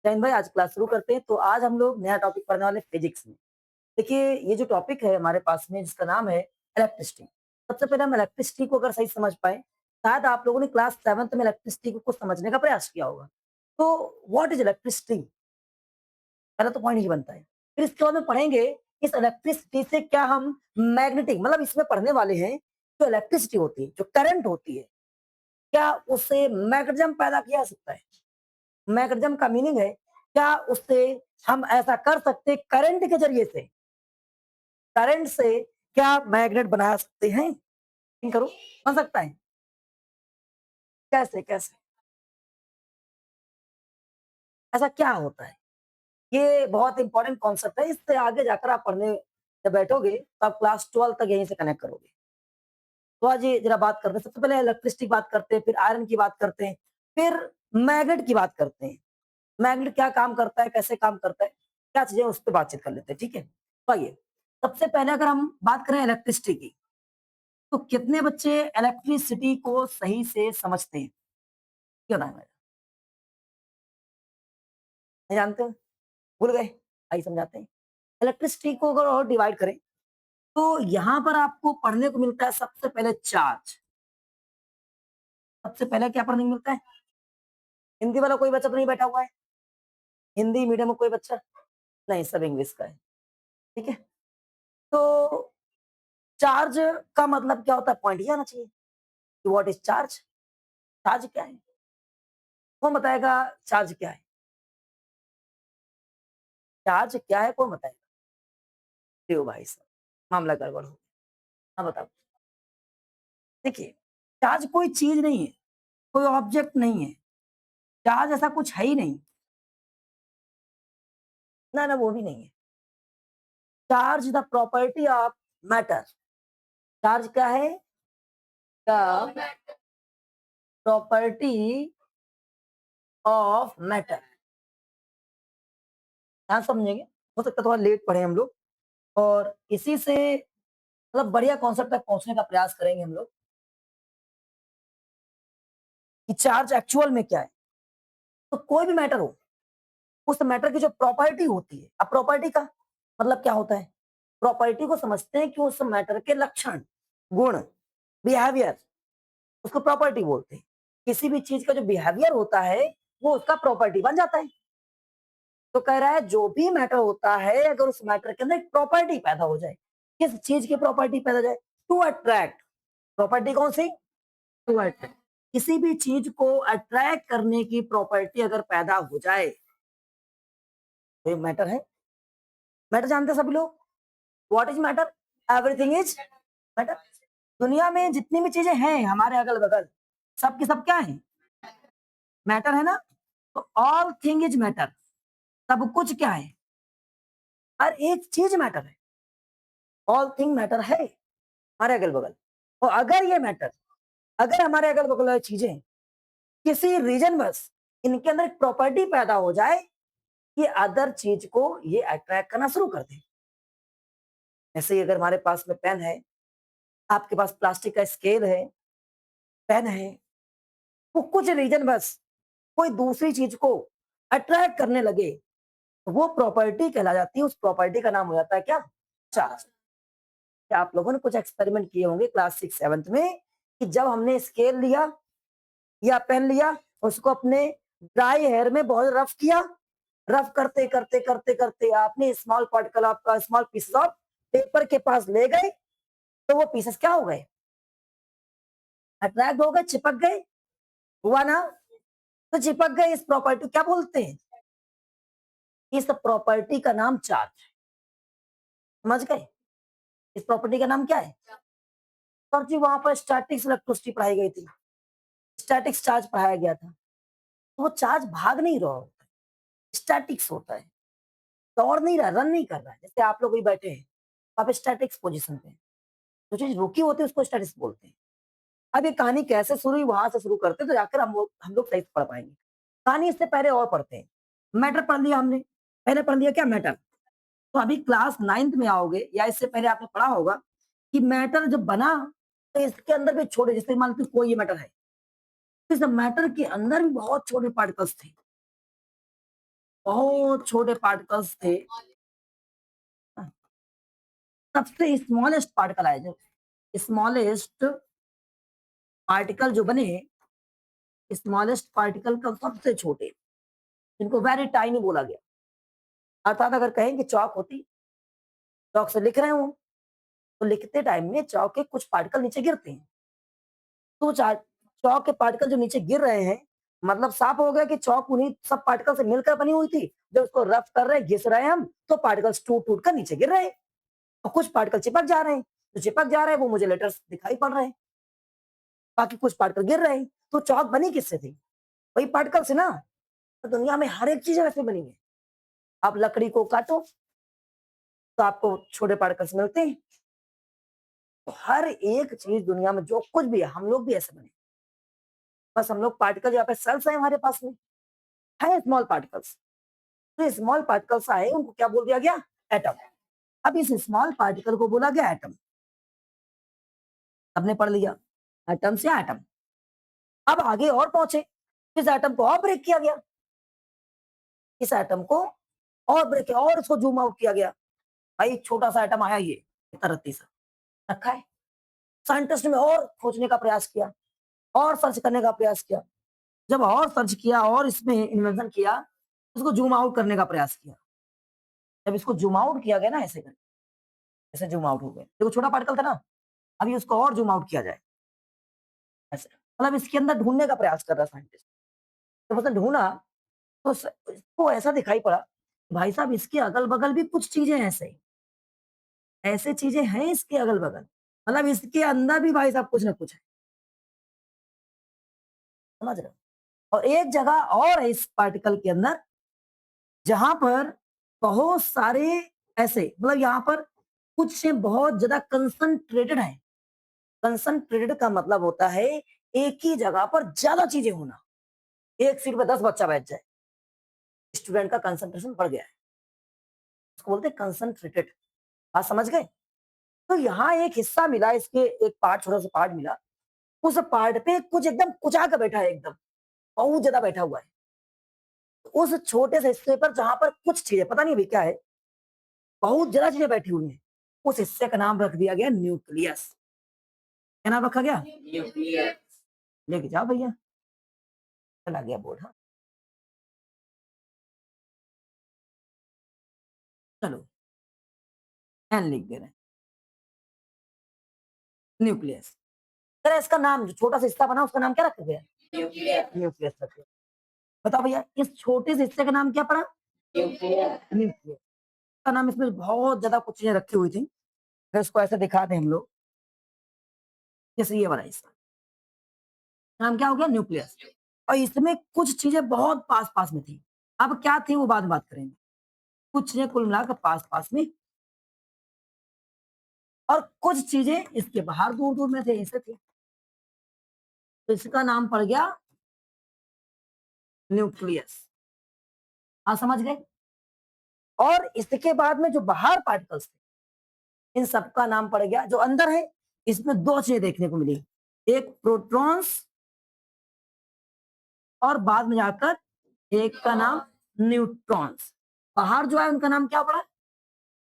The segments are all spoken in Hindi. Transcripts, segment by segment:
जैन भाई आज क्लास शुरू करते हैं। तो आज हम लोग नया टॉपिक पढ़ने वाले फिजिक्स में। देखिए ये जो टॉपिक है हमारे पास में जिसका नाम है इलेक्ट्रिसिटी। सबसे पहले हम इलेक्ट्रिसिटी को अगर सही समझ पाए, शायद आप लोगों ने क्लास 7th में इलेक्ट्रिसिटी को कुछ समझने का प्रयास किया होगा। तो व्हाट इज इलेक्ट्रिसिटी? पहला तो पॉइंट ये बनता है। फिर इसके बाद में पढ़ेंगे इस इलेक्ट्रिसिटी से क्या हम मैग्नेटिक मतलब इसमें पढ़ने वाले हैं जो इलेक्ट्रिसिटी होती है, जो करंट होती है, क्या उससे मैग्नेटिज्म पैदा किया जा सकता है? मैग्नेटिज्म का मीनिंग है क्या उससे हम ऐसा कर सकते हैं करंट के जरिए से, करंट से क्या मैग्नेट बना सकते हैं? थिंक करो, बन सकता है? कैसे कैसे? ऐसा क्या होता है? ये बहुत इंपॉर्टेंट कॉन्सेप्ट है। इससे आगे जाकर आप पढ़ने जब बैठोगे तो आप क्लास 12 तक यहीं से कनेक्ट करोगे। तो आज ये जरा बात करते हैं। सबसे पहले इलेक्ट्रिसिटी की बात करते हैं, फिर आयरन की बात करते हैं, फिर मैग्नेट की बात करते हैं। मैग्नेट क्या काम करता है, कैसे काम करता है, क्या चीजें उस पर बातचीत कर लेते हैं। ठीक है, तो आइए सबसे पहले अगर हम बात करें इलेक्ट्रिसिटी की, तो कितने बच्चे इलेक्ट्रिसिटी को सही से समझते हैं? क्यों ना नहीं जानते हो? भूल गए? आइए समझाते हैं। इलेक्ट्रिसिटी को अगर और डिवाइड करें तो यहाँ पर आपको पढ़ने को मिलता है सबसे पहले चार्ज। सबसे पहले क्या पढ़ने को मिलता है? हिंदी वाला कोई बच्चा तो नहीं बैठा हुआ है? हिंदी मीडियम में कोई बच्चा नहीं, सब इंग्लिश का है। ठीक है, तो चार्ज का मतलब क्या होता है? पॉइंट ये आना चाहिए कि व्हाट इज चार्ज। चार्ज क्या है? कौन बताएगा चार्ज क्या है? चार्ज क्या है कौन बताएगा? क्यों भाई साहब, मामला गड़बड़ हो गया। हाँ बताओ। देखिए, चार्ज कोई चीज नहीं है, कोई ऑब्जेक्ट नहीं है। चार्ज ऐसा कुछ है ही नहीं। ना ना वो भी नहीं है। Charge the property of matter. Charge क्या है? The property of matter. ध्यान समझेंगे, हो सकता है थोड़ा लेट पढ़े हम लोग, और इसी से मतलब बढ़िया कॉन्सेप्ट तक पहुंचने का प्रयास करेंगे हम लोग कि चार्ज एक्चुअल में क्या है। तो कोई भी मैटर हो, उस मैटर की जो प्रॉपर्टी होती है, अब प्रॉपर्टी का मतलब क्या होता है? प्रॉपर्टी को समझते हैं कि उस मैटर के लक्षण, गुण, बिहेवियर, उसको प्रॉपर्टी बोलते हैं। किसी भी चीज का जो बिहेवियर होता है वो उसका प्रॉपर्टी बन जाता है। तो कह रहा है जो भी मैटर होता है अगर उस मैटर के अंदर एक प्रॉपर्टी पैदा हो जाए, किस चीज की प्रॉपर्टी पैदा हो जाए? To attract. प्रॉपर्टी कौन सी? To attract. किसी भी चीज को अट्रैक्ट करने की प्रॉपर्टी अगर पैदा हो जाए तो ये मैटर है। मैटर जानते हैं सभी लोग? What is matter? Everything is matter. दुनिया में जितनी भी चीजें हैं हमारे अगल बगल, सब की सब क्या है? मैटर है ना। तो ऑल थिंग इज मैटर। सब कुछ क्या है? हर एक चीज मैटर है। ऑल थिंग मैटर है हमारे अगल बगल। और अगर ये मैटर, अगर हमारे अगल बगल वाली चीजें किसी रीजन बस इनके अंदर एक प्रॉपर्टी पैदा हो जाए कि अदर चीज को ये अट्रैक्ट करना शुरू कर दे। जैसे ही अगर हमारे पास में पेन है, आपके पास प्लास्टिक का स्केल है, पेन है, वो कुछ रीजन बस कोई दूसरी चीज को अट्रैक्ट करने लगे तो वो प्रॉपर्टी कहला जाती है। उस प्रॉपर्टी का नाम हो जाता है क्या? चार्ज। क्या आप लोगों ने कुछ एक्सपेरिमेंट किए होंगे क्लास 6 7 में कि जब हमने स्केल लिया या पेन लिया, उसको अपने ड्राई हेयर में बहुत रफ किया, रफ करते करते करते करते आपने स्मॉल पार्टिकल आपका स्मॉल पीसेस ऑफ पेपर के पास ले गए, तो वो पीसेस क्या हो गए? अट्रैक्ट हो गए, चिपक गए। हुआ ना? तो चिपक गए, इस प्रॉपर्टी क्या बोलते हैं? इस प्रॉपर्टी का नाम चार्ज है। समझ गए? इस प्रॉपर्टी का नाम क्या है? सर जी वहां पर स्टैटिक्स इलेक्ट्रिसिटी पढ़ाई गई थी, स्टैटिक्स चार्ज पढ़ाया गया था। तो वो चार्ज भाग नहीं रहा होता है, स्टैटिक्स होता है, दौड़ नहीं रहा, रन नहीं कर रहा है। जैसे आप लोग भी बैठे हैं, आप स्टैटिक्स पोजीशन पे हैं, जो चीज रुकी होती है उसको स्टैटिक्स बोलते हैं। अब ये कहानी कैसे शुरू हुई वहां से शुरू करते हैं, तो जाकर हम लोग सही से पढ़ पाएंगे। कहानी इससे पहले और पढ़ते हैं। मैटर पढ़ लिया हमने, पहले पढ़ लिया क्या? मैटर। तो अभी क्लास 9th में आओगे या इससे पहले आपने पढ़ा होगा कि मैटर जब बना तो इसके अंदर भी छोटे, जैसे मान लो कोई ये मैटर है, तो इस मैटर के अंदर भी बहुत छोटे पार्टिकल्स थे। बहुत छोटे पार्टिकल्स थे। सबसे स्मॉलेस्ट पार्टिकल आए, जो स्मॉलेस्ट पार्टिकल जो बने, स्मॉलेस्ट पार्टिकल का सबसे छोटे, जिनको वेरी टाइनी बोला गया। अर्थात अगर कहें कि चॉक होती, चॉक से लिख रहे हो, तो लिखते टाइम में चॉक के कुछ पार्टिकल नीचे गिरते हैं। तो चॉक के पार्टिकल जो नीचे गिर रहे हैं, मतलब साफ हो गया कि चॉक उन्हीं सब पार्टिकल से मिलकर बनी हुई थी। जब उसको रफ कर रहे हैं, घिस रहे हैं हम, तो पार्टिकल्स टूट-टूट कर नीचे गिर रहे हैं और कुछ पार्टिकल चिपक जा रहे हैं। जो चिपक जा रहे हैं वो मुझे लेटर्स दिखाई पड़ रहे हैं, बाकी कुछ पार्टिकल गिर रहे हैं। तो चॉक बनी किससे थी? वही पार्टिकल से ना। तो दुनिया में हर एक चीज़ वैसे बनी है। आप लकड़ी को काटो, तो आपको छोटे पार्टिकल्स मिलते हैं। तो हर एक चीज़ दुनिया में जो कुछ भी है, हम लोग भी ऐसे बने। बस हम लोग पार्टिकल, यहाँ पे सेल्स हैं हमारे पास में, है स्मॉल पार्टिकल्स। तो स्मॉल पार्टिकल्स आए, उनको क्या बोल दिया गया? एटम। अब इस स्मॉल पार्टिकल को बोला गया एटम। सबने पढ़ लिया, एटम से एटम। अब आगे और पहुंचे, इस एटम को और ब्रेक किया गया, इस एटम को और ब्रेक किया और इसको जूम आउट किया गया। भाई छोटा सा एटम आया, ये इतना रत्ती सा रखा है। साइंटिस्ट ने और खोजने का प्रयास किया और सर्च करने का प्रयास किया। जब और सर्च किया और इसमें इन्वेंशन किया, इसको जूम आउट करने का प्रयास किया। जब इसको जूम आउट किया गया ना, ऐसे करके, ऐसे जूम आउट हो गए। देखो छोटा पार्टिकल था ना, अभी उसको और जूम आउट किया जाए, ऐसे। मतलब इसके अंदर ढूँढने का प्रयास कर रहा साइंटिस्ट। जब उसने ढूँढा, तो इसको ऐसा दिखाई पड़ा, भाई साहब इसके अगल-बगल भी कुछ चीज़ें ऐसे ऐसे चीज़ें हैं इसके अगल-बगल। मतलब इसके अंदर भी भाई साहब कुछ ना कुछ है। समझ रहे हो? और एक जगह और है इस पार्टिकल के अंदर, जहाँ पर बहुत सारे ऐसे, मतलब यहाँ पर कुछ से बहुत ज़्यादा कंसंट्रेटेड है। कंसंट्रेटेड का मतलब होता है एक ही जगह पर ज़्यादा चीज़ें होना। एक सीट पे 10 बच्चा बैठ जाए, स्टूडेंट का कंसंट्रेशन बढ़ गया है। उसको बोलते हैं कंसंट्रेटेड। बात समझ गए? तो यहाँ एक हिस्सा मिला, इसके एक पार्ट, छोटा-सा पार्ट मिला। उस पार्ट पे कुछ एकदम कुचा के बैठा है एकदम, बहुत ज़्यादा बैठा हुआ है। उस छोटे से हिस्से पर जहाँ पर कुछ चीज़ें, पता नहीं अभी क्या है, बहुत ज़्यादा चीज़ें बैठी हुई हैं। उस हिस्से का नाम रख दिया गया न्यूक्लियस। क्या नाम रखा गया? न्यूक्लियस। लेके जाओ भैया, चला गया बोर्ड, हाँ। चलो, एन लिख दे रहे हैं, न्यूक्लियस। अरे इसका नाम, जो छोटा सा हिस्सा बना उसका नाम क्या रखा गया? न्यूक्लियस। न्यूक्लियस रख दिया। बताओ भैया, इस छोटे से हिस्से का नाम क्या पड़ा? न्यूक्लियस। न्यूक्लियस। का नाम, इसमें बहुत ज़्यादा कुछ चीज़ें रखी हुई थी। अगर इसको ऐसे दिखा दें हम लोग, जैसे ये वाला हिस्सा, नाम क्या हो गया? न्यूक्लियस। और इसमें कुछ चीज़ें बहुत पास-पास में थी। अब क्या थी वो बाद में बात करेंगे। कुछ चीज़ें कुल मिलाकर पास-पास में, और कुछ चीज़ें इसके बाहर दूर-दूर में थे, ऐसे थी। तो इसका नाम पड़ गया न्यूक्लियस। हाँ, समझ गए? और इसके बाद में जो बाहर पार्टिकल्स थे, इन सबका नाम पड़ गया, जो अंदर है, इसमें 2 चीज़ें देखने को मिली। एक प्रोटॉन्स, और बाद में जाकर एक का नाम न्यूट्रॉन्स। बाहर जो है उनका नाम क्या पड़ा?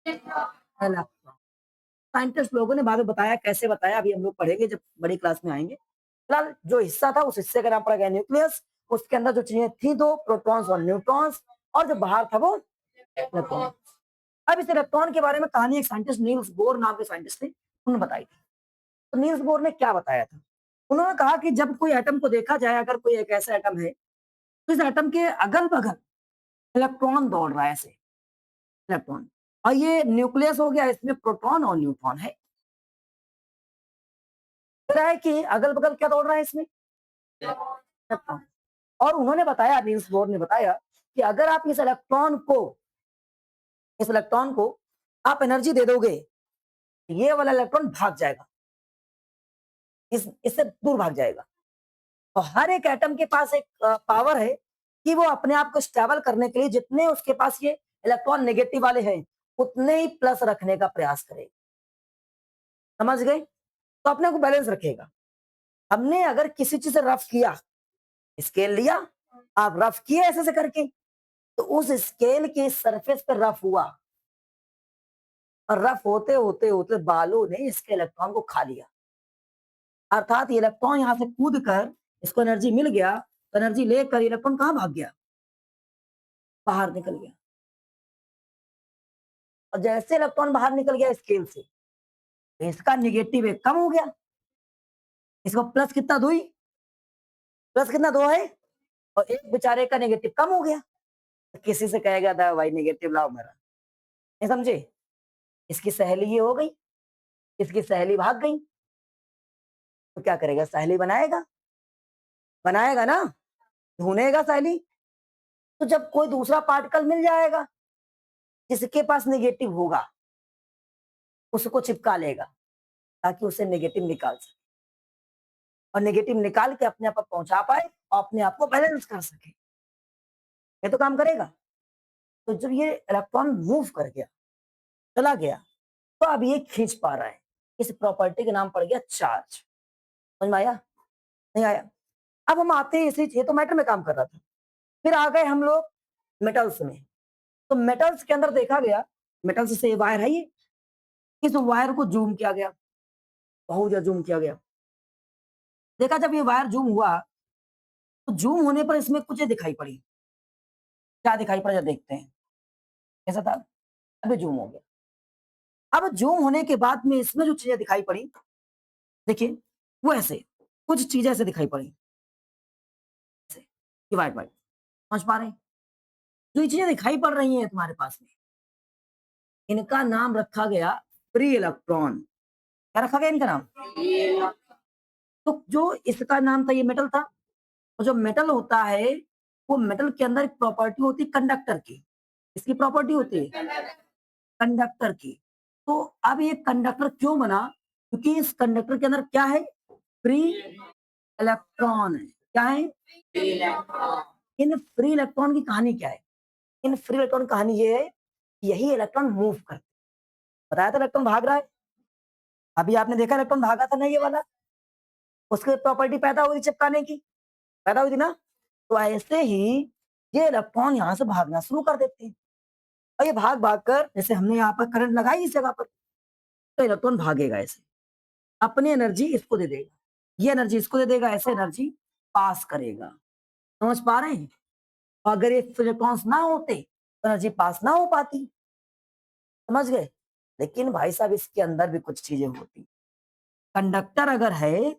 इलेक्ट्रॉन। साइंटिस्ट लोगों ने बाद में बताया, कैसे बताया अभी हम लोग पढ़ेंगे जब बड़ी क्लास में आएँगे। फिलहाल जो हिस्सा था, उस हिस्से का नाम पड़ गया न्यूक्लियस। उसके अंदर जो चीज़ें थी 2, प्रोटॉन्स और न्यूट्रॉन्स, और जो बाहर था वो इलेक्ट्रॉन। अब इस इलेक्ट्रॉन के बारे में कहानी एक साइंटिस्ट नील्स बोर नाम के साइंटिस्ट थे, उन्होंने बताई थी। तो नील्स बोर ने क्या बताया था? उन्होंने कहा कि जब कोई एटम को देखा जाए, अगर कोई एक ऐसा एटम है, तो इस एटम के अगल-बगल इलेक्ट्रॉन दौड़ रहा है ऐसे, इलेक्ट्रॉन। और ये न्यूक्लियस हो गया, इसमें प्रोटॉन और न्यूट्रॉन है। कह रहा है कि अगल-बगल क्या दौड़ रहा है इसमें? इलेक्ट्रॉन। और उन्होंने बताया, नील्स बोर ने बताया कि अगर आप इस इलेक्ट्रॉन को आप एनर्जी दे दोगे, ये वाला इलेक्ट्रॉन भाग जाएगा, इससे दूर भाग जाएगा। और हर एक एटम के पास एक पावर है कि वो अपने आप को स्टेबल करने के लिए जितने उसके पास ये इलेक्ट्रॉन नेगेटिव वाले हैं, उतने ही प्लस रखने का प्रयास करेगा। समझ गए? तो अपने को बैलेंस रखेगा। हमने अगर किसी चीज़ से रफ किया, स्केल लिया, आप रफ किए ऐसे-ऐसे करके, तो उस स्केल के सरफेस पे रफ हुआ और रफ होते होते होते बालों ने इसके इलेक्ट्रॉन को खा लिया। अर्थात ये इलेक्ट्रॉन यहां से कूद कर इसको एनर्जी मिल गया, तो एनर्जी लेकर इलेक्ट्रॉन कहां भाग गया? बाहर निकल गया। और जैसे इलेक्ट्रॉन बाहर निकल गया स्केल से, तो इसका नेगेटिव एक कम हो गया। इसको प्लस कितना दो ही? प्लस कितना दो है? और एक बेचारे का नेगेटिव कम हो गया। तो किसी से कहेगा था भाई नेगेटिव लाओ मेरा, नहीं समझे? इसकी सहेली ये हो गई, इसकी सहेली भाग गई, तो क्या करेगा? सहेली बनाएगा, बनाएगा ना, ढूंढेगा सहेली। तो जब कोई दूसरा पार्टिकल मिल जाएगा जिसके पास नेगेटिव होगा, उसको चिपका लेगा ताकि उसे नेगेटिव निकाल सके और नेगेटिव निकाल के अपने आप पर पहुंचा पाए और अपने आप को बैलेंस कर सके। ये तो काम करेगा। तो जब ये इलेक्ट्रॉन मूव कर गया, चला गया, तो अब ये खींच पा रहा है। इस प्रॉपर्टी का नाम पड़ गया चार्ज। समझ में आया? नहीं आया? अब हम आते हैं इसी, ये तो मैटर में काम कर रहा था। फिर आ गए हम लोग मेटल्स में। तो मेटल्स के अंदर देखा गया, मेटल्स से वायर है ये, इस वायर को जूम किया गया, बहुत ज्यादा जूम किया गया। देखा जब ये वायर जूम हुआ, तो जूम होने पर इसमें कुछ दिखाई पड़ी। क्या दिखाई पड़ा? जब देखते हैं कैसा था। अभी जूम हो गया। अब जूम होने के बाद में इसमें जो चीजें दिखाई पड़ी, देखिए वो ऐसे कुछ चीजें ऐसे दिखाई पड़ी, ऐसे ये वाइट वाइट, समझ पा रहे हैं? जो ये चीजें दिखाई पड़ रही हैं तुम्हारे पास में, इनका नाम रखा गया फ्री इलेक्ट्रॉन। क्या रखा गया इनका नाम? तो जो इसका नाम था, ये मेटल था। और जो मेटल होता है, वो मेटल के अंदर एक प्रॉपर्टी होती है कंडक्टर की। इसकी प्रॉपर्टी होती है कंडक्टर की। तो अब ये कंडक्टर क्यों बना? क्योंकि इस कंडक्टर के अंदर क्या है? फ्री इलेक्ट्रॉन है। क्या है? इन फ्री इलेक्ट्रॉन की कहानी क्या है? इन फ्री इलेक्ट्रॉन की कहानी ये है, यही इलेक्ट्रॉन मूव करते हैं। बताया था इलेक्ट्रॉन भाग रहा है। अभी आपने देखा इलेक्ट्रॉन भागा था ना, ये वाला, उसकी प्रॉपर्टी पैदा हुई चिपकाने की, पैदा हुई थी ना। तो ऐसे ही ये इलेक्ट्रॉन यहाँ से भागना शुरू कर देते हैं और ये भाग भाग कर, जैसे हमने यहाँ पर करंट लगाई इस जगह पर, तो इलेक्ट्रॉन भागेगा ऐसे, अपनी एनर्जी इसको दे देगा, ये एनर्जी इसको दे देगा, ऐसे एनर्जी पास करेगा। समझ पा रहे हैं? और अगर ये इलेक्ट्रॉन्स ना होते तो एनर्जी पास ना हो पाती। समझ गए? लेकिन भाई साहब इसके अंदर भी कुछ चीजें होती। कंडक्टर अगर है,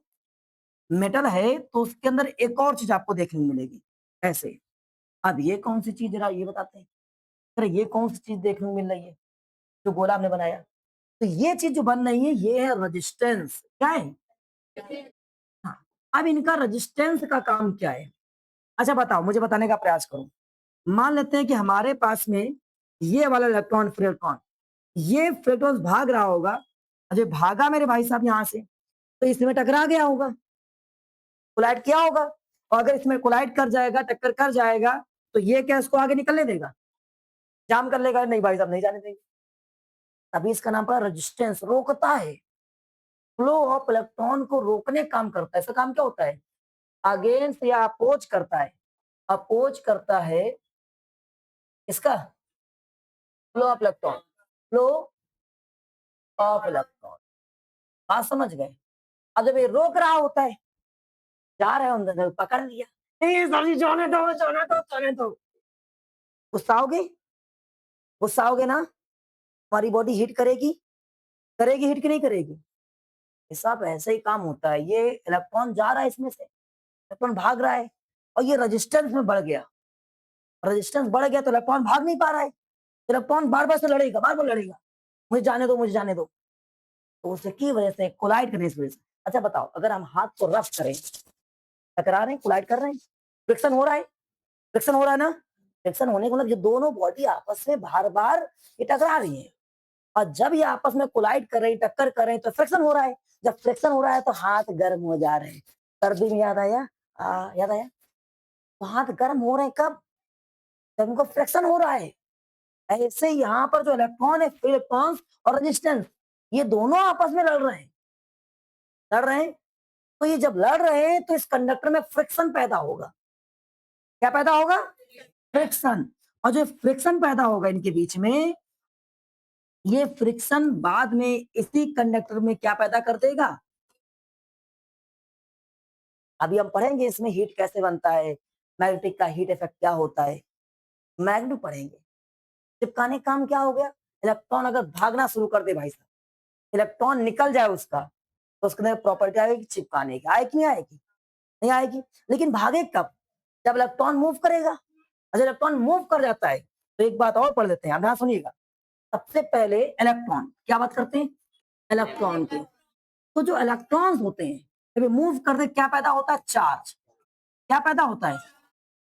मेटल है, तो उसके अंदर एक और चीज आपको देखने को मिलेगी ऐसे। अब ये कौन सी चीज, जरा ये बताते हैं। अरे ये कौन सी चीज देखने को मिल रही है जो गोला हमने बनाया? तो ये चीज जो बन रही है, ये है रेजिस्टेंस। क्या है? हाँ। अब इनका रेजिस्टेंस का काम क्या है? अच्छा बताओ, मुझे बताने का प्रयास करो। मान लेते हैं कि हमारे पास में ये वाला इलेक्ट्रॉन, फ्री इलेक्ट्रॉन, ये फ्री इलेक्ट्रॉन भाग रहा होगा। अजय भागा मेरे भाई साहब यहाँ से, तो इसमें टकरा गया होगा, कोलाइड किया होगा। और अगर इसमें कोलाइड कर जाएगा, टक्कर कर जाएगा, तो ये क्या इसको आगे निकलने देगा? जाम कर लेगा? नहीं भाई साहब, नहीं जाने देंगे। तभी इसका नाम पड़ा रेजिस्टेंस, रोकता है। फ्लो ऑफ इलेक्ट्रॉन को रोकने काम करता है। इसका काम क्या होता है? अगेंस्ट या अपोज करता है, अपोज करता है इसका flow of electron, flow of electron. बात समझ गए? अब जब ये रोक रहा होता है, जा रहे होंगे तो पकड़ लिया, नहीं सर जाने दो, जाने दो, जाने दो। गुस्सा आओगे? गुस्सा आओगे ना, हमारी बॉडी हीट करेगी, करेगी हीट की नहीं करेगी? ये सब ऐसे ही काम होता है। ये इलेक्ट्रॉन जा रहा है इसमें से, इलेक्ट्रॉन भाग रहा है और ये रेजिस्टेंस में बढ़ गया। रेजिस्टेंस बढ़ गया तो इलेक्ट्रॉन भाग नहीं पा रहा है। इलेक्ट्रॉन बार बार से लड़ेगा, बार बार लड़ेगा, मुझे जाने दो, मुझे जाने दो। तो उसकी वजह से, कोलाइड करने की वजह से। अच्छा बताओ, अगर हम हाथ को रफ करें, टकरा रहे हैं, कोलाइड कर रहे हैं, फ्रिक्शन हो रहा है, फ्रिक्शन हो रहा है ना। फ्रिक्शन होने का मतलब ये दोनों बॉडी आपस में बार बार ये टकरा रही है। और जब ये आपस में कोलाइड कर रही, टक्कर कर रहे हैं, तो फ्रिक्शन हो रहा है। जब फ्रिक्शन हो रहा है तो हाथ गर्म हो जा रहे हैं। सर्दी में याद आया? याद आया? तो हाथ गर्म हो रहे हैं कब? जब उनको फ्रिक्शन हो रहा है। ऐसे यहाँ पर जो इलेक्ट्रॉन है, फ्री इलेक्ट्रॉन्स और रेजिस्टेंस, ये दोनों आपस में लड़ रहे हैं, लड़ रहे हैं। तो ये जब लड़ रहे हैं तो इस कंडक्टर में फ्रिक्शन पैदा होगा। क्या पैदा होगा? फ्रिक्शन। और जो फ्रिक्शन पैदा होगा इनके बीच में, ये फ्रिक्शन बाद में इसी कंडक्टर में क्या पैदा कर देगा? अभी हम पढ़ेंगे इसमें हीट कैसे बनता है, मैग्नेटिक का हीट इफेक्ट क्या होता है, मैग्नेट पढ़ेंगे। चिपकाने का काम क्या हो गया? इलेक्ट्रॉन अगर भागना शुरू कर दे भाई साहब, इलेक्ट्रॉन निकल जाए उसका, तो उसके अंदर प्रॉपर्टी आएगी चिपकाने की, आएगी नहीं आएगी? नहीं आएगी। लेकिन भागे कब? जब इलेक्ट्रॉन मूव करेगा। और जब इलेक्ट्रॉन मूव कर जाता है, तो एक बात और पढ़ लेते हैं, ध्यान सुनिएगा। सबसे पहले इलेक्ट्रॉन, क्या बात करते हैं? इलेक्ट्रॉन की। तो जो इलेक्ट्रॉन्स होते हैं, जब मूव करते क्या पैदा होता है? चार्ज। क्या पैदा होता है?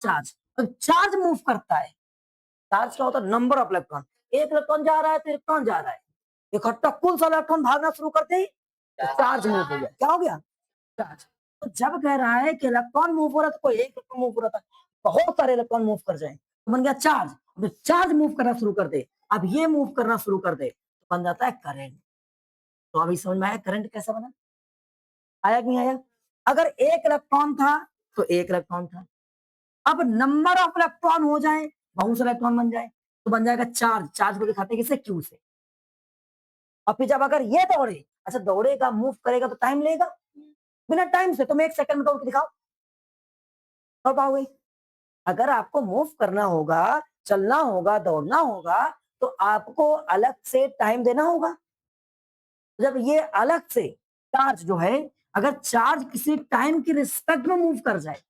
चार्ज। तो चार्ज मूव करता है, चार्ज क्या होता है? Number of electron. एक इलेक्ट्रॉन जा रहा है तो इलेक्ट्रॉन जा रहा है, इकट्ठा कुल सारे इलेक्ट्रॉन भागना शुरू करते ही चार्ज मूव हो गया। क्या हो गया? चार्ज। तो जब कह रहा है कि इलेक्ट्रॉन मूव हो रहा है, तो कोई एक इलेक्ट्रॉन मूव हो रहा था, बहुत सारे इलेक्ट्रॉन मूव कर जाए तो बन गया चार्ज। तो चार्ज मूव करना शुरू कर दे, अब ये मूव करना शुरू कर दे, तो बन जाता है करंट। तो अभी समझ में आया करंट कैसे बना? आया कि नहीं आया? अगर एक इलेक्ट्रॉन था तो एक इलेक्ट्रॉन था, अब नंबर ऑफ इलेक्ट्रॉन हो जाए, बहुत से इलेक्ट्रॉन बन जाए, तो बन जाएगा चार्ज। चार्ज को दिखाते हैं किससे? क्यू से। और फिर जब अगर ये दौड़े, अच्छा दौड़ेगा मूव करेगा तो टाइम लेगा, बिना टाइम से तुम एक सेकंड में दौड़ के दिखाओ, दौड़ पाओगे? अगर आपको मूव करना होगा, चलना होगा, दौड़ना होगा, तो आपको अलग से टाइम देना होगा। जब ये अलग से चार्ज जो है, अगर चार्ज किसी टाइम की रिस्पेक्ट में मूव कर जाए,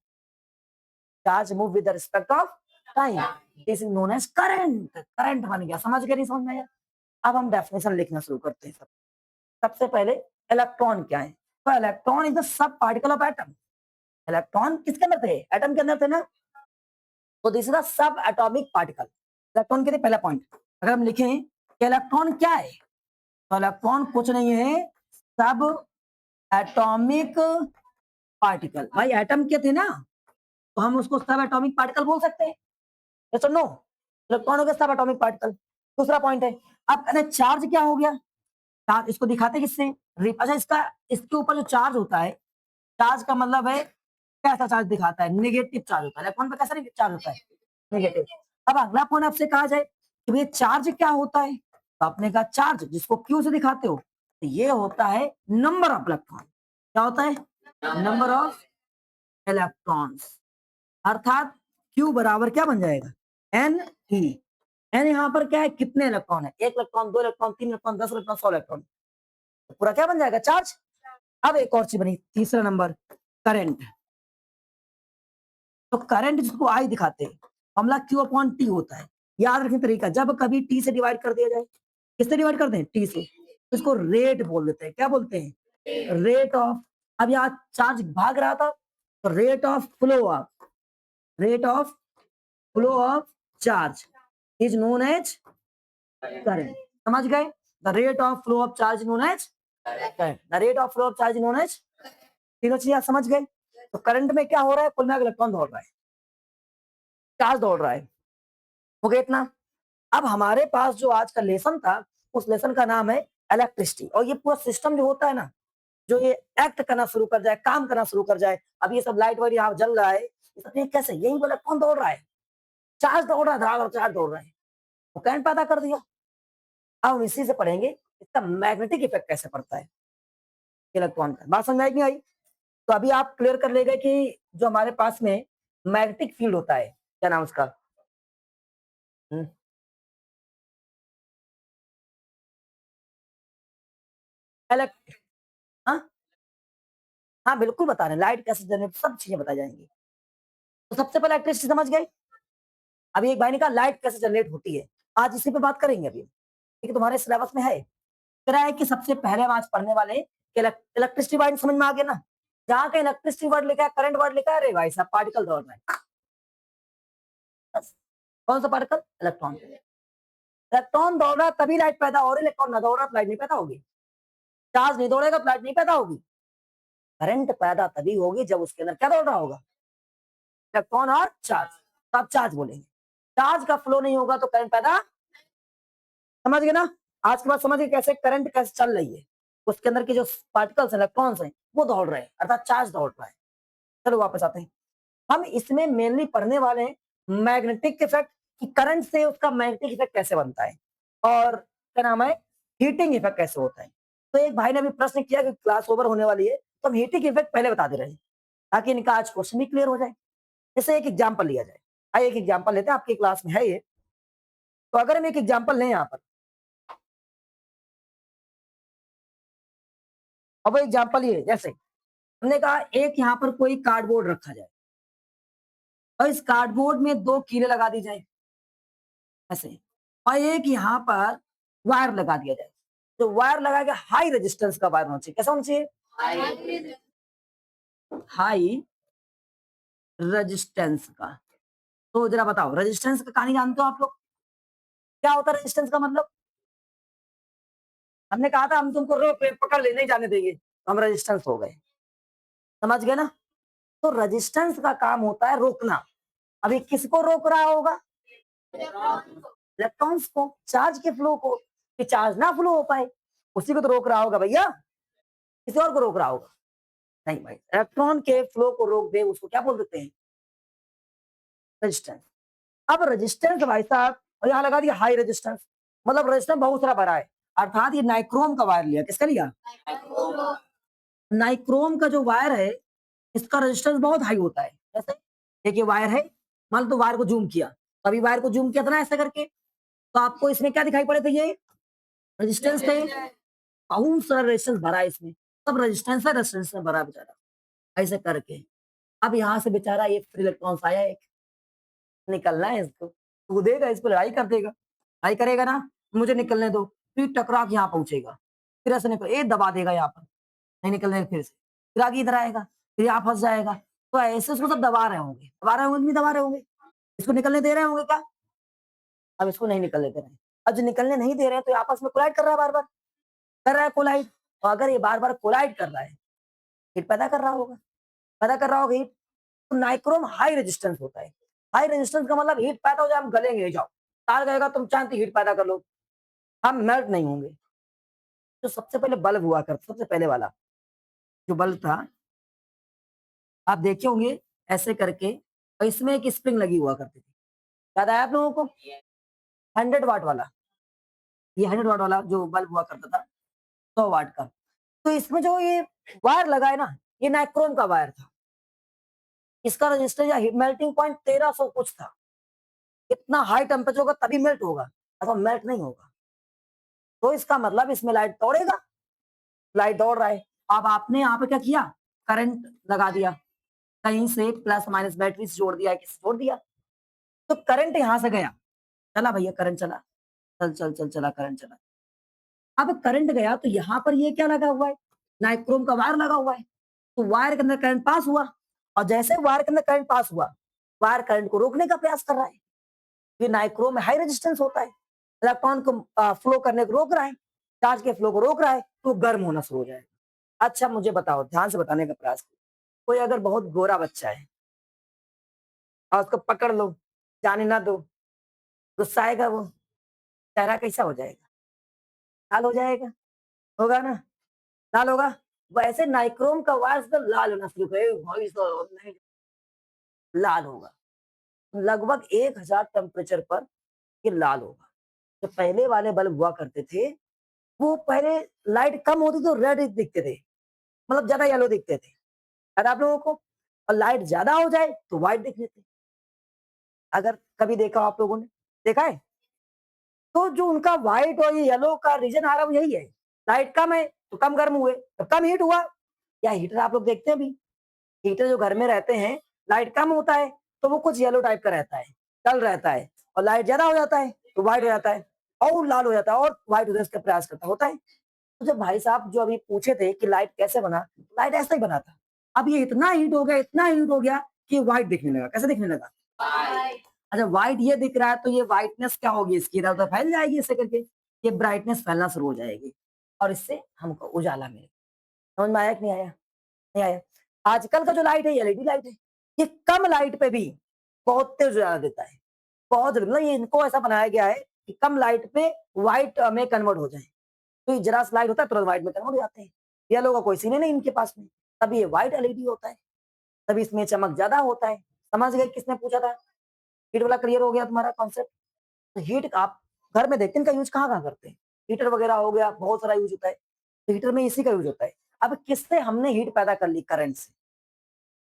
charge move with respect of time, this is known as current. Current बन गया। समझ गए? नहीं समझ में आया? अब हम डेफिनेशन लिखना शुरू करते हैं। सबसे पहले इलेक्ट्रॉन क्या है? तो electron is the sub particle of atom. Electron किसके अंदर थे? एटम के अंदर थे ना। तो this is the sub atomic particle. Electron के लिए पहला पॉइंट अगर हम लिखें कि इलेक्ट्रॉन क्या है, तो इलेक्ट्रॉन कुछ नहीं है, सब एटॉमिक पार्टिकल। भाई एटम के थे ना, तो हम उसको सब एटॉमिक पार्टिकल बोल सकते हैं। यस और नो? इलेक्ट्रॉन हो गया सब एटॉमिक पार्टिकल। दूसरा पॉइंट है, अब कहते हैं चार्ज क्या हो गया? चार्ज इसको दिखाते किससे? अच्छा इसका, इसके ऊपर जो चार्ज होता है, चार्ज का मतलब है कैसा चार्ज दिखाता है? नेगेटिव चार्ज होता है। इलेक्ट्रॉन पे कैसा चार्ज होता है? नेगेटिव। अब अगला पॉइंट आपसे कहा जाए कि ये चार्ज क्या होता है, तो आपने कहा चार्ज जिसको क्यू से दिखाते हो, तो ये होता है नंबर ऑफ इलेक्ट्रॉन। क्या होता है? Number of electrons. अर्थात क्यू बराबर क्या बन जाएगा? एन ही। एन यहाँ पर क्या है? कितने इलेक्ट्रॉन है? एक इलेक्ट्रॉन, दो इलेक्ट्रॉन, तीन इलेक्ट्रॉन, 10 इलेक्ट्रॉन, 100 इलेक्ट्रॉन, तो पूरा क्या बन जाएगा? चार्ज। अब एक और चीज बनी, तीसरा नंबर, करंट। तो करंट जिसको आई दिखाते हैं, फॉर्मूला क्यू अपॉन टी होता है। याद रखने तरीका, जब कभी टी से डिवाइड कर दिया जाए, किससे डिवाइड कर दें? टी से, तो इसको रेट बोल देते हैं। क्या बोलते हैं? Rate of. अब यहाँ चार्ज भाग रहा था, तो rate of flow of, rate of flow of charge is known as current. समझ गए? The rate of flow of charge known as current. The rate of flow of charge known as. तीनों चीजें आप समझ गए? तो करंट में क्या हो रहा है? कुल मिलाकर इलेक्ट्रॉन दौड़ रहा है, चार्ज दौड़ रहा है। हो गया इतना? अब हमारे पास जो आज का लेसन था, उस लेसन का नाम है इलेक्ट्रिसिटी। और ये पूरा सिस्टम जो होता है ना, जो ये एक्ट करना शुरू कर जाए, काम करना शुरू कर जाए, अब ये सब लाइट वाइट यहाँ जल रहा है, ये सब कैसे? यही बोला कौन दौड़ रहा है? चार्ज दौड़ रहा है, धड़ाधड़ चार्ज दौड़ रहा है, वो करंट पैदा कर दिया। अब हम इसी से पढ़ेंगे इसका मैग्नेटिक इफेक्ट कैसे पड़ता है इलेक्ट्रॉन का। बात समझ आई नहीं आई? तो अभी आप क्लियर कर लेगा कि जो हमारे पास में मैग्नेटिक फील्ड होता है, क्या नाम उसका? हम्म, इलेक्ट हाँ हाँ बिल्कुल बता रहे हैं, लाइट कैसे जनरेट, सब चीजें बताई जाएंगी। तो सबसे पहले इलेक्ट्रिसिटी समझ गए। अभी एक भाई ने कहा लाइट कैसे जनरेट होती है, आज इसी पे बात करेंगे। अभी ठीक है, तुम्हारे सिलेबस में है। कह रहा है कि सबसे पहले हम आज पढ़ने वाले इलेक्ट्रिसिटी वर्ड समझ में आ गया ना? जहां का इलेक्ट्रिसिटी वर्ड लिखा है, करंट वर्ड लिखा है, अरे भाई साहब पार्टिकल दौड़ रहा है। बस। कौन सा पार्टिकल? इलेक्ट्रॉन। इलेक्ट्रॉन दौड़ रहा है तभी लाइट पैदा हो रही है, इलेक्ट्रॉन ना दौड़ रहा तो लाइट नहीं पैदा होगी। चार्ज नहीं दौड़ेगा तो लाइट नहीं पैदा होगी। करंट पैदा तभी होगी जब उसके अंदर क्या दौड़ रहा होगा? इलेक्ट्रॉन और चार्ज। तो आप चार्ज बोलेंगे। चार्ज का फ्लो नहीं होगा तो करंट पैदा। समझ गए ना? आज के बाद समझ गए कैसे करंट कैसे चल रही है, उसके अंदर के जो पार्टिकल्स इलेक्ट्रॉन्स हैं वो दौड़ रहे हैं, अर्थात चार्ज दौड़ रहा है। चलो वापस आते हैं। हम इसमें मेनली पढ़ने वाले हैं मैग्नेटिक इफेक्ट कि करंट से उसका मैग्नेटिक इफेक्ट कैसे बनता है और क्या नाम है, हीटिंग इफेक्ट कैसे होता है। तो एक भाई ने अभी प्रश्न किया कि क्लास ओवर होने वाली है, तो हम हीटिंग इफेक्ट पहले बता दे रहे हैं, ताकि इनका आज क्वेश्चन भी क्लियर हो जाए। जैसे एक एग्जाम्पल लिया जाए, आइए एक एग्जाम्पल लेते हैं, आपकी क्लास में है ये। तो अगर हम एक एग्जाम्पल लें यहाँ पर, अब वो एग्जाम्पल ये है, जैसे हमने कहा एक यहाँ पर कोई कार्डबोर्ड रखा जाए और इस कार्डबोर्ड में 2 कीलें लगा दी जाए ऐसे, और एक यहाँ पर वायर लगा दिया जाए। तो वायर लगा के हाई रेजिस्टेंस का वायर होना चाहिए। कैसा होना चाहिए? हाई रेजिस्टेंस का। तो जरा बताओ, रेजिस्टेंस का कहानी जानते हो आप लोग? क्या होता है रेजिस्टेंस का मतलब? हमने कहा था हम तुमको रोक ले, पकड़ ले, नहीं जाने देंगे, हम रेजिस्टेंस हो गए। समझ गए ना? तो रेजिस्टेंस का काम होता है रोकना। अभी किसको रोक रहा होगा? इलेक्ट्रॉन्स को, चार्ज के फ्लो को, कि चार्ज ना फ्लो हो पाए, उसी को तो रोक रहा होगा भैया। किसी और को रोक रहा होगा? नहीं भाई, इलेक्ट्रॉन के फ्लो को रोक दे उसको क्या बोल देते हैं? रेजिस्टेंस। अब रेजिस्टेंस भाई साहब, और यहाँ लगा दिया हाई रेजिस्टेंस, मतलब रेजिस्टेंस बहुत सारा भरा है, अर्थात ये नाइक्रोम का वायर लिया। किसका लिया? नाइक्रोम का जो वायर है, इसका रेजिस्टेंस बहुत हाई होता है। जैसे देखिए वायर है, मान लो तो वायर को जूम किया, तो अभी वायर को जूम किया था ना ऐसा करके, तो आपको इसमें क्या दिखाई पड़े थे? ये रेजिस्टेंस थे, बहुत सारा रेजिस्टेंस भरा है इसमें, सब रेजिस्टेंस है, रेजिस्टेंस में भरा बेचारा ऐसे करके। अब यहाँ से बेचारा एक फ्री इलेक्ट्रॉन्स आया, एक निकलना है इसको, कूदेगा, इस पर लड़ाई कर देगा, लड़ाई करेगा ना, मुझे निकलने दो, फिर टकरा के यहाँ पहुंचेगा, फिर ऐसे निकल, ये दबा देगा यहाँ पर, नहीं निकलने फिर से, फिर आगे इधर आएगा, फिर यहाँ फंस जाएगा। तो ऐसे उसको सब दबा रहे होंगे, दबा रहे होंगे, नहीं दबा रहे होंगे, इसको निकलने दे रहे होंगे क्या? अब इसको नहीं निकलने दे रहे हैं। अब जो निकलने नहीं दे रहे हैं तो ये आपस में कोलाइड कर रहा है, बार बार कर रहा है कोलाइड। तो अगर ये बार बार कोलाइड कर रहा है, हीट पैदा कर रहा होगा, पैदा कर रहा होगा हीट। तो नाइक्रोम हाई रेजिस्टेंस होता है। हाई रेजिस्टेंस का मतलब हीट पैदा हो जाए, हम गलेंगे नहीं, जाओ तार गएगा, तुम चाहते हीट पैदा कर लो, हम मेल्ट नहीं होंगे। जो सबसे पहले बल्ब हुआ करता, सबसे पहले वाला जो बल्ब था, आप देखे होंगे ऐसे करके, और इसमें एक स्प्रिंग लगी हुआ करती थी, याद आया आप लोगों को? 100 वाट वाला, ये 100 वाट वाला जो बल्ब हुआ करता था, 100 वाट का। तो इसमें जो ये वायर लगा है ना, ये नाइक्रोम का वायर था। इसका रजिस्टर या मेल्टिंग पॉइंट 1300 कुछ था। इतना हाई टेम्परेचर होगा तभी मेल्ट होगा, अथवा मेल्ट नहीं होगा। तो इसका मतलब इसमें लाइट दौड़ेगा, लाइट दौड़ रहा है। अब आपने यहाँ पे क्या किया? करंट लगा दिया, कहीं से प्लस माइनस बैटरी से जोड़ दिया, किससे जोड़ दिया, तो करंट यहाँ से गया, चला भैया करंट चला, चल चल चल चला करंट चला। अब करंट गया तो यहाँ पर ये क्या लगा हुआ है? नाइक्रोम का वायर लगा हुआ है। तो वायर के अंदर करंट पास हुआ, और जैसे वायर के अंदर करंट पास हुआ, वायर करंट को रोकने का प्रयास कर रहा है। ये नाइक्रोम में हाई रेजिस्टेंस होता है, इलेक्ट्रॉन को फ्लो करने को रोक रहा है, चार्ज के फ्लो को रोक रहा है, तो गर्म होना शुरू हो जाएगा। अच्छा मुझे बताओ, ध्यान से बताने का प्रयास करो, कोई अगर बहुत गोरा बच्चा है और उसको पकड़ लो, जाने ना दो, गुस्सा आएगा, वो चेहरा कैसा हो जाएगा? लाल हो जाएगा, होगा ना, लाल होगा। वैसे नाइक्रोम का वायर एकदम लाल होना शुरू करे, भाई साहब नहीं, लाल होगा, लगभग 1000 टेम्परेचर पर ये लाल होगा। जो पहले वाले बल्ब हुआ करते थे, वो पहले लाइट कम होती तो रेड दिखते थे, मतलब ज्यादा येलो दिखते थे, याद है आप लोगों को? और लाइट ज्यादा हो जाए तो व्हाइट दिख लेते। अगर कभी देखा हो आप लोगों ने, देखा है? तो जो उनका व्हाइट और ये येलो का रीजन आ रहा है वो यही है, लाइट कम है तो कम गर्म हुए, तो कम हीट हुआ। या हीटर आप लोग देखते हैं भी, हीटर जो घर में रहते हैं, लाइट कम होता है तो वो कुछ येलो टाइप का रहता है, डल रहता है, और लाइट ज्यादा हो जाता है तो व्हाइट हो जाता है, और लाल हो जाता है, और व्हाइट होने का प्रयास करता होता है। तो जब भाई साहब जो अभी पूछे थे कि लाइट कैसे बना, लाइट ऐसा ही बना था। अब ये इतना हीट हो गया, इतना हीट हो गया कि व्हाइट दिखने लगा। कैसे दिखने लगा? अच्छा व्हाइट ये दिख रहा है तो ये व्हाइटनेस क्या होगी, इसकी इधर उधर फैल जाएगी ऐसे करके, ये ब्राइटनेस फैलना शुरू हो जाएगी, और इससे हमको उजाला मिलेगा। समझ में आया कि नहीं आया? नहीं आया? आजकल का जो लाइट है, एलईडी लाइट है, ये कम लाइट पे भी बहुत तेज उजाला देता है, बहुत मतलब ये इनको ऐसा बनाया गया है कि कम लाइट पे व्हाइट में कन्वर्ट हो जाए। तो ये जरा सा लाइट होता है तुरंत व्हाइट में कन्वर्ट हो जाते हैं। येलो का कोई सीन ही नहीं इनके पास में, तभी ये व्हाइट एलईडी होता है, तभी इसमें चमक ज्यादा होता है। समझ गए किसने पूछा था? हीट वाला क्लियर हो गया तुम्हारा कॉन्सेप्ट। तो हीट आप घर में देखते हैं इनका यूज कहाँ-कहाँ करते हैं। हीटर वगैरह हो गया, बहुत सारा यूज होता है। तो हीटर में इसी का यूज होता है। अब किससे हमने हीट पैदा कर ली? करंट से।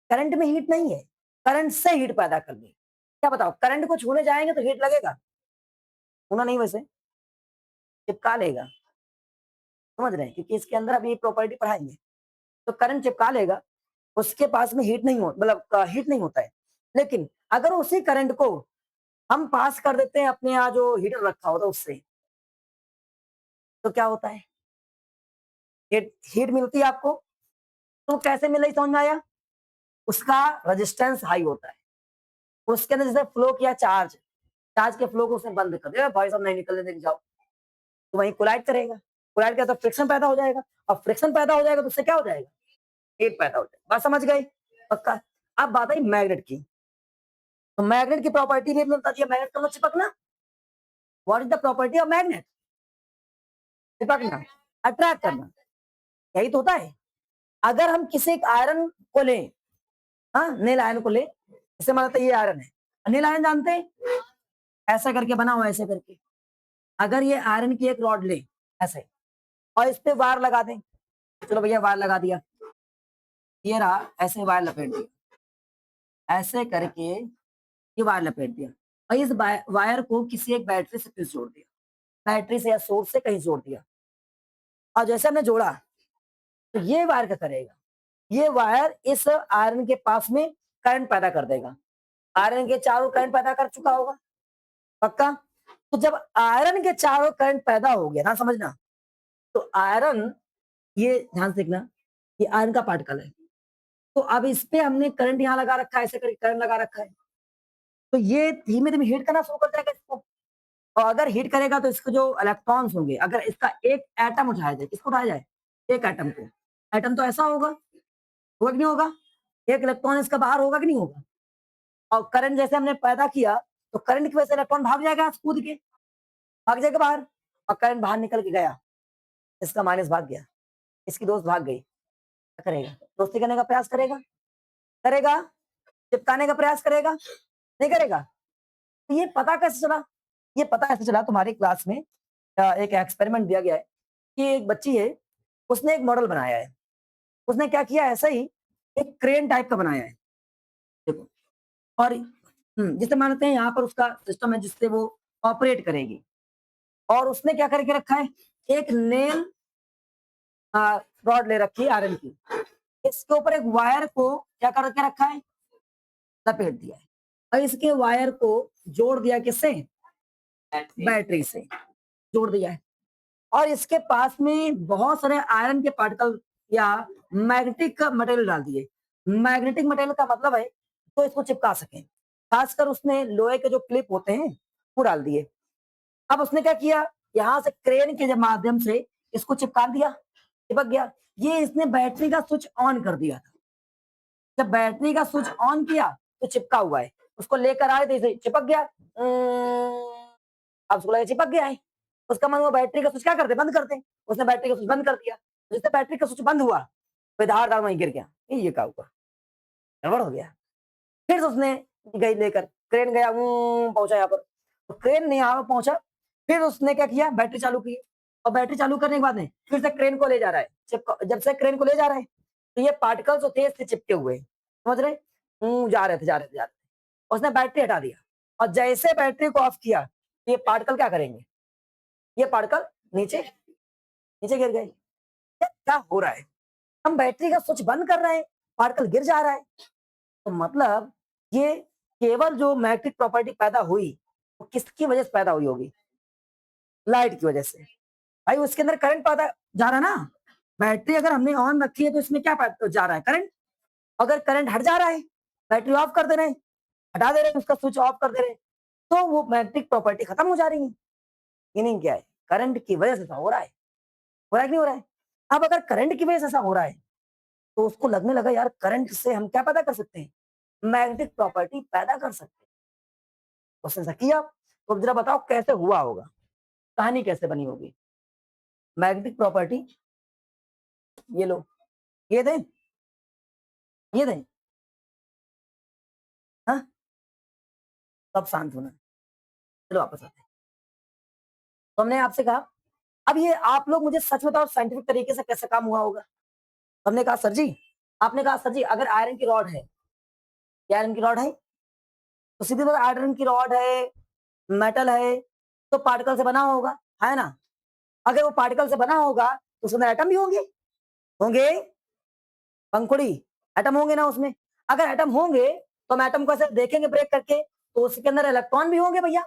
करंट में हीट नहीं है, करंट से हीट पैदा कर ली। क्या बताओ, करंट को छूने जाएँगे तो हीट लगेगा? छूना नहीं वैसे, चिपका लेगा। समझ रहे हैं? क्योंकि इसके अंदर अभी प्रॉपर्टी पढ़ाएँगे। तो करंट चिपका लेगा, उसके पास में हीट नहीं हो मतलब हीट नहीं होता है। लेकिन अगर उसी करंट को हम पास कर देते हैं अपने यहाँ जो हीटर रखा होता है उससे, तो क्या होता है? हीट हीट मिलती है आपको। तो कैसे मिल रही समझ में आया? उसका रेजिस्टेंस हाई होता है। उसके अंदर जैसे फ्लो किया चार्ज, चार्ज के फ्लो को उसने बंद कर दिया, भाई साहब नहीं निकलने देके जाओ। तो वहीं कोलाइड करेगा। कोलाइड किया तो फ्रिक्शन पैदा हो जाएगा और फ्रिक्शन पैदा हो जाएगा तो उससे क्या हो जाएगा? हीट पैदा हो जाएगा। बात समझ गए? पक्का। अब बात आई मैग्नेट की। तो मैग्नेट की प्रॉपर्टी भी बता दिया, मैग्नेट का मतलब चिपकना। What is the property of magnet? चिपकना, अट्रैक्ट करना। यही तो होता है। अगर हम किसी एक आयरन को लें, हाँ नील आयरन को लें, जैसे मान लेते हैं ये आयरन है। नील आयरन जानते हैं? ऐसा करके बना हुआ है, ऐसे करके। अगर ये आयरन की एक रॉड ले ऐसे और इस पे वायर लगा दें, चलो भैया वायर लगा दिया, ये रहा, ऐसे वायर लपेट दिया, ऐसे करके ये वायर लपेट दिया और इस वायर को किसी एक बैटरी से फिर जोड़ दिया, बैटरी से या सोर्स से कहीं जोड़ दिया। और जैसे हमने जोड़ा तो ये वायर क्या करेगा? ये वायर इस आयरन के पास में करंट पैदा कर देगा। आयरन के चारों करंट पैदा कर चुका होगा, पक्का। तो जब आयरन के चारों करंट पैदा हो गया ना, समझना, तो आयरन, ये ध्यान से देखना, ये आयरन का पार्टिकल है। तो अब इस पे हमने करंट यहाँ लगा रखा है, ऐसे करके करंट लगा रखा है। तो ये धीमे-धीमे हीट करना शुरू कर देगा इसको। और अगर हीट करेगा तो इसके जो इलेक्ट्रॉन्स होंगे, अगर इसका एक एटम उठाया जाए, किसको उठाया जाए? एक एटम को। एटम तो ऐसा होगा कि नहीं होगा? एक इलेक्ट्रॉन इसका बाहर होगा कि नहीं होगा? और करंट जैसे हमने पैदा किया, तो करंट की वजह से इलेक्ट्रॉन भाग जाएगा कूद के, भाग जाएगा बाहर और करंट बाहर निकल के गया। इसका माइनस भाग गया, इसकी दोस्त भाग गई। क्या करेगा? दोस्ती करने का प्रयास करेगा? करेगा? चिपकाने का प्रयास करेगा? नहीं करेगा? तो ये पता कैसे चला? ये पता ऐसे चला, तुम्हारी क्लास में एक एक्सपेरिमेंट दिया गया है कि एक बच्ची है, उसने एक मॉडल बनाया है। उसने क्या किया, ऐसा ही एक क्रेन टाइप का बनाया है। देखो, और जैसे मानते हैं यहाँ पर उसका सिस्टम है जिससे वो ऑपरेट करेगी। और उसने क्या करके रखा है, एक नेल रॉड ले रखी है आयरन की। इसके ऊपर एक वायर को क्या करके रखा है, लपेट दिया है और इसके वायर को जोड़ दिया किससे? बैटरी से जोड़ दिया है। और इसके पास में बहुत सारे आयरन के पार्टिकल या मैग्नेटिक मटेरियल डाल दिए। मैग्नेटिक मटेरियल का मतलब है तो इसको चिपका सकें। खासकर उसने लोहे के जो क्लिप होते हैं वो डाल दिए। अब उसने क्या किया, यहाँ से क्रेन के माध्यम से इसको चिपका दिया, चिपक गया। ये इसने बैटरी का स्विच ऑन कर दिया था। जब बैटरी का स्विच ऑन किया तो चिपका हुआ है, उसको लेकर आए थे, इसे चिपक गया। अब उसको लगा चिपक गया है, उसका मन हुआ बैटरी का स्विच क्या करते, बंद करते। उसने बैटरी का स्विच बंद कर दिया। जिससे बैटरी का स्विच बंद हुआ, फिर धार वहीं गिर गया। ये क्या हुआ, गड़बड़ हो गया। फिर उसने गई लेकर, क्रेन गया, पहुंचा यहाँ पर। तो क्रेन ने यहाँ पहुंचा, फिर उसने क्या किया, बैटरी चालू की। और बैटरी चालू करने के बाद में फिर से क्रेन को ले जा रहा है। जब से क्रेन को ले जा रहा है तो ये पार्टिकल्स जो थे इससे चिपके हुए, समझ रहे, जा रहे थे, जा रहे थे, जा रहे थे। उसने बैटरी हटा दिया और जैसे बैटरी को ऑफ किया, ये पार्टिकल क्या करेंगे, ये पार्टिकल नीचे नीचे गिर गए। क्या हो रहा है, हम बैटरी का स्विच बंद कर रहे हैं, पार्टिकल गिर जा रहा है। तो मतलब ये केवल जो मैग्नेटिक प्रॉपर्टी पैदा हुई, वो किसकी वजह से पैदा हुई होगी? लाइट की वजह से। भाई उसके अंदर करंट पैदा जा रहा है ना, बैटरी अगर हमने ऑन रखी है तो इसमें क्या जा रहा है, करंट। अगर करंट हट जा रहा है, बैटरी ऑफ कर दे रहे हैं, हटा दे रहे हैं, उसका स्विच ऑफ कर दे रहे हैं, तो वो मैग्नेटिक प्रॉपर्टी खत्म हो जा रही है। ये नहीं क्या है, करंट की वजह से ऐसा हो रहा है। हो रहा है कि नहीं हो रहा है? अब अगर करंट की वजह से ऐसा हो रहा है तो उसको लगने लगा यार करंट से हम क्या पैदा कर सकते हैं, मैग्नेटिक प्रॉपर्टी पैदा कर सकते हैं। उसने ऐसा किया। तो जरा बताओ कैसे हुआ होगा, कहानी कैसे बनी होगी? मैग्नेटिक प्रॉपर्टी, ये लो, ये दें, ये दें, हाँ सब शांत होना है। चलो वापस आते हैं। तो हमने आपसे कहा, अब ये आप लोग मुझे सच बताओ साइंटिफिक तरीके से कैसे काम हुआ होगा? हमने कहा सर जी, आपने कहा सर जी अगर आयरन की रॉड है, ये आयरन की रॉड है, तो सीधी बात आयरन की रॉड है, मेटल है, तो पार्टिकल से बना होगा, है ना? अगर वो पार्टिकल से बना होगा, तो उसमें एटम भी होंगे? होंगे? पंखुड़ी, एटम होंगे ना उसमें? अगर एटम होंगे, तो हम एटम को ऐसे देखेंगे ब्रेक करके, तो उसके अंदर इलेक्ट्रॉन भी होंगे भैया,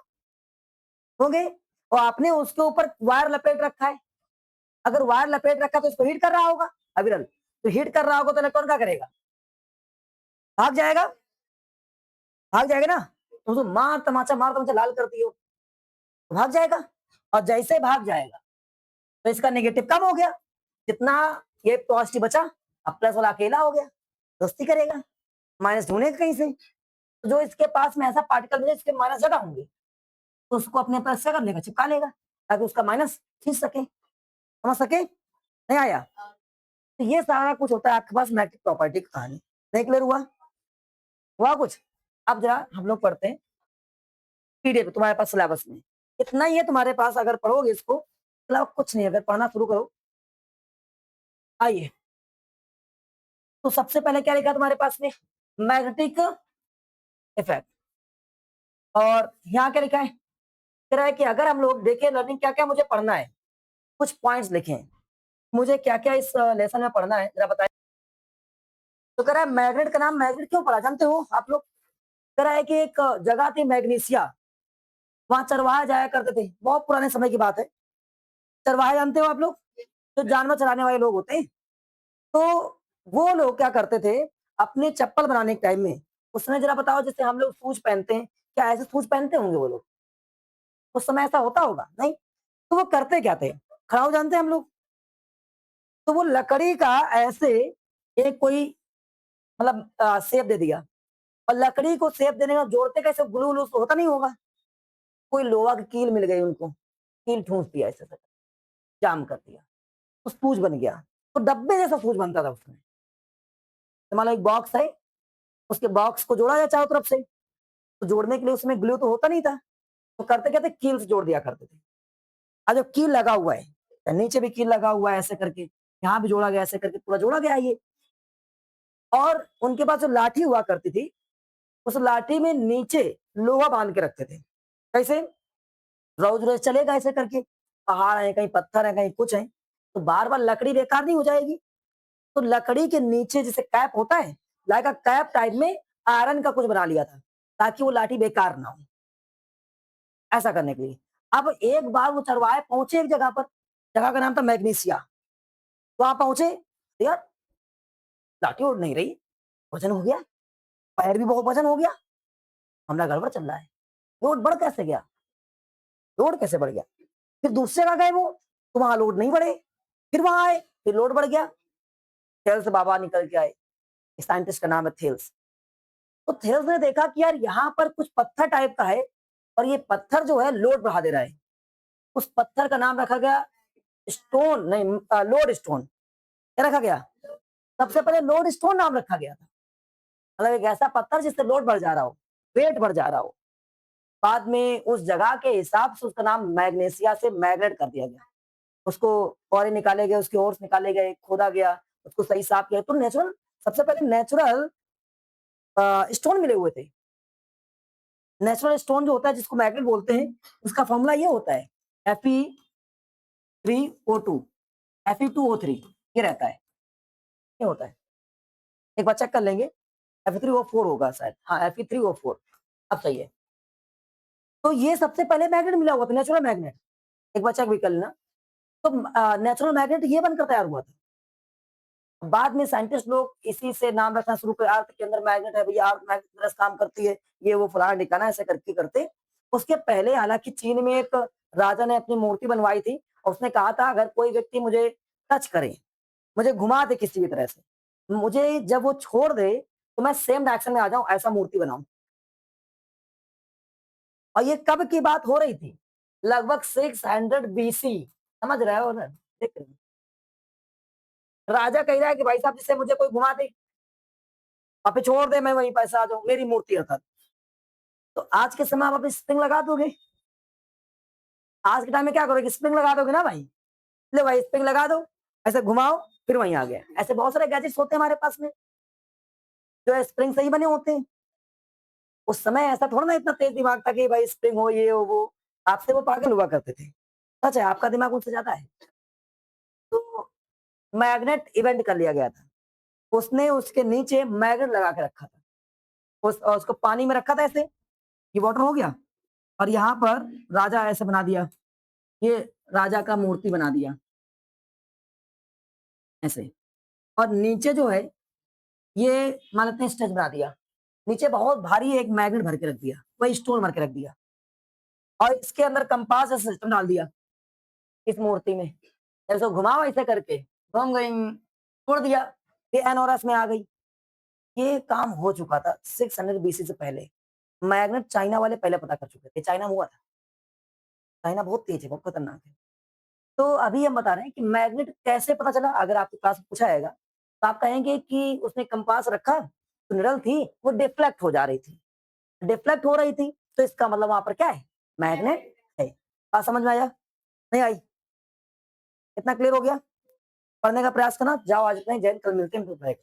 होंगे? और आपने उसके ऊपर वायर लपेट रखा है, अगर वायर लपेट रखा है तो उसको हीट कर रहा होगा, अविरल, तो हीट कर रहा होगा तो इलेक्ट्रॉन क्या करेगा? भाग जाएगा, भाग जाएगा ना? तो उसको मार तमाचा लाल कर दियो, तो भाग जाएगा, और जैसे भाग जाएगा, तो इसका नेगेटिव कम हो गया, जितना ये पॉजिटिव बचा, अब प्लस वाला अकेला हो गया, दोस्ती करेगा, माइनस ढूंढेगा कहीं से, तो जो इसके पास में ऐसा पार्टिकल मिले इसके माइनस ज्यादा होंगे, तो उसको अपने पास क्या कर लेगा, चिपका लेगा, ताकि उसका माइनस खींच सके, समझ सके? नहीं आया? तो ये सारा कुछ होता है आपके पास मैग्नेटिक प्रॉपर्टी की कहानी। नहीं क्लियर हुआ? हुआ कुछ? अब जरा हम लोग पढ़ते हैं पीडीएफ तुम्हारे पास सिलेबस में, इतना ही है तुम्हारे पास, अगर पढ़ोगे इसको मतलब कुछ नहीं, अगर पढ़ना शुरू करो। आइए, तो सबसे पहले क्या लिखा तुम्हारे पास में, मैग्नेटिक इफेक्ट, और यहाँ क्या लिखा है, कह रहा है कि अगर हम लोग देखें लर्निंग क्या क्या मुझे पढ़ना है, कुछ पॉइंट्स लिखे, मुझे क्या क्या इस लेसन में पढ़ना है जरा बताएं। तो कह रहा है मैग्नेट का नाम मैग्नेट क्यों पड़ा जानते हो आप लोग? कह रहा है कि एक जगह थी मैग्नीसिया, वहां चरवाहा जाया करते थे, बहुत पुराने समय की बात है। चरवाहे जानते हो आप लोग, जो जानवर चराने वाले लोग होते हैं, तो वो लोग क्या करते थे, अपने चप्पल बनाने के टाइम में, उसने जरा बताओ जैसे हम लोग शूज पहनते हैं, क्या ऐसे शूज पहनते होंगे वो लोग? उस समय ऐसा होता होगा नहीं? तो वो करते क्या थे, खड़ाऊ जानते हैं हम लोग, तो वो लकड़ी का ऐसे एक कोई मतलब शेप दे दिया, और लकड़ी को शेप देने का जोड़ते कैसे, ग्लू व्लू तो होता नहीं होगा, कोई लोहा की कील मिल गई उनको, कील ठूंस दिया ऐसे से, जाम कर दिया, तो शूज बन गया, तो डब्बे जैसा शूज बनता था उसमें। तो मान लो एक बॉक्स है, उसके बॉक्स को जोड़ा जाए चारों तरफ से, तो जोड़ने के लिए उसमें ग्लू तो होता नहीं था, तो करते कहते कील से जोड़ दिया करते थे। आज जो कील लगा हुआ है, नीचे भी कील लगा हुआ है ऐसे करके, यहाँ भी जोड़ा गया ऐसे करके, पूरा जोड़ा गया ये। और उनके पास जो लाठी हुआ करती थी, उस लाठी में नीचे लोहा बांध के रखते थे, कैसे, रोज रोज चलेगा ऐसे करके, पहाड़ है कहीं पत्थर है कहीं कुछ है, तो बार बार लकड़ी बेकार नहीं हो जाएगी, तो लकड़ी के नीचे जैसे कैप होता है, लाइक अ कैप टाइप में आयरन का कुछ बना लिया था, ताकि वो लाठी बेकार ना हो, ऐसा करने के लिए। अब एक बार वो चरवाहे पहुंचे एक जगह पर, जगह का नाम था मैग्नीसिया, वहां पहुंचे, यार लाठी उड़ नहीं रही, वजन हो गया, पैर भी बहुत वजन हो गया, हमला गड़बड़ चल रहा है, लोड बढ़ कैसे गया, लोड कैसे बढ़ गया? फिर दूसरी जगह गए वो, तो वहां लोड नहीं बढ़े, फिर वहां आए, फिर लोड बढ़ गया, थेल्स बाबा निकल के आए, साइंटिस्ट का नाम है थेल्स। तो थेल्स ने देखा कि यार यहाँ पर कुछ पत्थर टाइप का है, और ये पत्थर जो है लोड बढ़ा दे रहा है, उस पत्थर का नाम रखा गया स्टोन, नहीं लोड स्टोन। क्या रखा गया? सबसे पहले लोड स्टोन नाम रखा गया था, मतलब एक ऐसा पत्थर जिससे लोड बढ़ जा रहा हो, वेट बढ़ जा रहा हो। बाद में उस जगह के हिसाब से उसका नाम मैग्नेशिया से मैग्नेट कर दिया गया, उसको कोरे निकाले गए, उसके ओर्स निकाले गए, खोदा गया, उसको सही साफ किया, तो नेचुरल, सबसे पहले नेचुरल स्टोन मिले हुए थे। नेचुरल स्टोन जो होता है जिसको मैग्नेट बोलते हैं, उसका फॉर्मूला ये होता है Fe3O2, Fe2O3, ये रहता है, ये होता है, एक बार चेक कर लेंगे, Fe3O4 होगा शायद, हाँ Fe3O4, अब सही है। तो ये सबसे पहले मैग्नेट मिला हुआ था, नेचुरल मैग्नेट, एक बार चेक भी कर लेना। तो नेचुरल मैग्नेट ये बनकर तैयार हुआ था, बाद में साइंटिस्ट लोग इसी से नाम रखना शुरू कर, अर्थ के अंदर मैग्नेट है भैया, अर्थ मैग्नेट की तरह काम करती है, ये वो फलाना ठिकाना, ऐसे करके करते। उसके पहले हालांकि चीन में एक राजा ने अपनी मूर्ति बनवाई थी, और उसने कहा था अगर कोई व्यक्ति मुझे टच करे, मुझे घुमा दे किसी भी तरह से, मुझे जब वो छोड़ दे तो मैं सेम डायरेक्शन में आ जाऊं, ऐसा मूर्ति बनाऊं। और ये कब की बात हो रही थी? लगभग 600 बीसी, समझ रहे हो ना, देख रहे हो? राजा कह रहा है कि भाई साहब जिससे मुझे कोई घुमा दे, आप छोड़ दे, मैं वहीं पैसा आ जाऊं, मेरी मूर्ति अर्थात। तो आज के समय आप अपनी स्प्रिंग लगा दोगे। आज के टाइम में क्या करोगे, स्प्रिंग लगा दोगे ना भाई, ले भाई स्प्रिंग लगा दो, ऐसे घुमाओ, फिर वहीं आ गया। ऐसे बहुत सारे गैजेट्स होते हैं हमारे पास में, जो है स्प्रिंग से ही बने होते हैं। उस समय ऐसा थोड़ा ना इतना तेज दिमाग था कि भाई स्प्रिंग हो, ये हो, वो। आपसे वो पागल हुआ करते थे। सच है, आपका दिमाग उनसे ज़्यादा है। तो मैग्नेट इवेंट कर लिया गया था। उसने उसके नीचे मैग्नेट लगा के रखा था। उसको पानी में रखा था ऐसे, ये वाटर हो गया, और यहाँ पर राजा ऐसे बना दिया, ये राजा का मूर्ति बना दिया, ऐसे। और नीचे जो है, ये मान लेते हैं स्टेज बना दिया। नीचे बहुत भारी एक मैग्नेट भर के रख दिया, वही स्टोन भर के रख दिया, और इसके अंदर कंपास का सिस्टम डाल दिया इस मूर्ति में। जब इसको घुमाओ ऐसे करके, घूम गई, छोड़ दिया, ये एनोरस में आ गई। ये काम हो चुका था 600 बीसी से पहले। मैग्नेट चाइना वाले पहले पता कर चुके थे, चाइना में हुआ था। चाइना बहुत तेज है, बहुत खतरनाक है। तो अभी हम बता रहे हैं कि मैग्नेट कैसे पता चला। अगर आपके क्लास में पूछा जाएगा, तो आप कहेंगे कि उसने कंपास रखा, तो निडल थी, वो डिफ्लेक्ट हो जा रही थी। डिफ्लेक्ट हो रही थी, तो इसका मतलब वहाँ पर क्या है, मैग्नेट है। बात समझ में आया? नहीं आई? इतना क्लियर हो गया? पढ़ने का प्रयास करना, जाओ आज इतना ही, जैन कल मिलते हैं, फिर